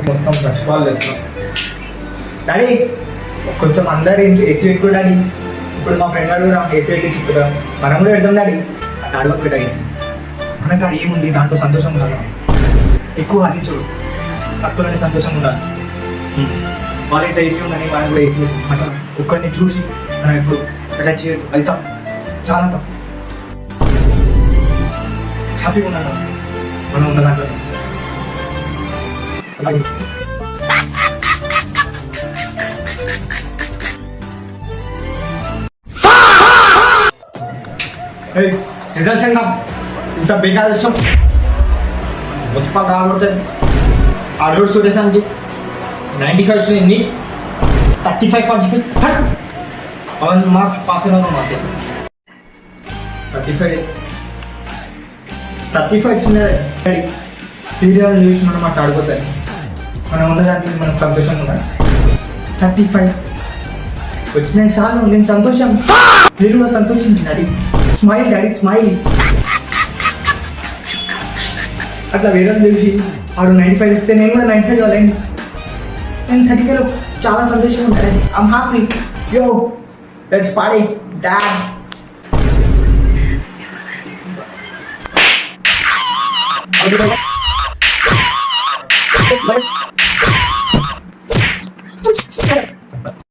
మొత్తం చచ్చిపోవాలి డాడీ. కొంచెం అందరు ఏసీ పెట్టుకో డాడీ. ఇప్పుడు మా ఫ్రెండ్ కూడా ఏసీ పెట్టి చెప్పుదాం, మనం కూడా పెడదాం డాడీ. అడవకు పెట్టా ఏసీ. మనకు అది ఏముంది, దాంట్లో సంతోషం ఉండాలి. ఎక్కువ ఆశించడు, తక్కువలోనే సంతోషం ఉండాలి. వాళ్ళైతే ఏసీ ఉందని మనం కూడా ఏసీ అట్లా ఒక్కరిని చూసి మనం ఇప్పుడు అటాచ్ చేయదు, అది తప్పు, చాలా తప్పు. హ్యాపీగా ఉన్నాను మనం ఉన్న దాంట్లో. రిజల్ట్స్ ఏంటా ఇంత బేకార్ విషయం, మున్సిపల్ రాకూడదు. ఆర్డర్ సురేశానికి 95 వచ్చింది, 35 45 1 మార్క్స్ పాస్ అయినా మాత్రం 35 వచ్చింది. సీరియల్ చూసి మనం అట్లా ఆడిపోతాయి. మనం ఉన్నదానికి మనం సంతోషంగా ఉండాలి. 35 వచ్చినాయి చాలు, నేను సంతోషం. మీరు కూడా సంతోషించి డాడీ. Smile daddy, smile. అట్లా వేరే చూసి ఆడు 95 ఇస్తే నేను కూడా 95 కావాలి. నేను 35లో చాలా సంతోషంగా ఉంటాను. I'm happy. Yo let's party dad.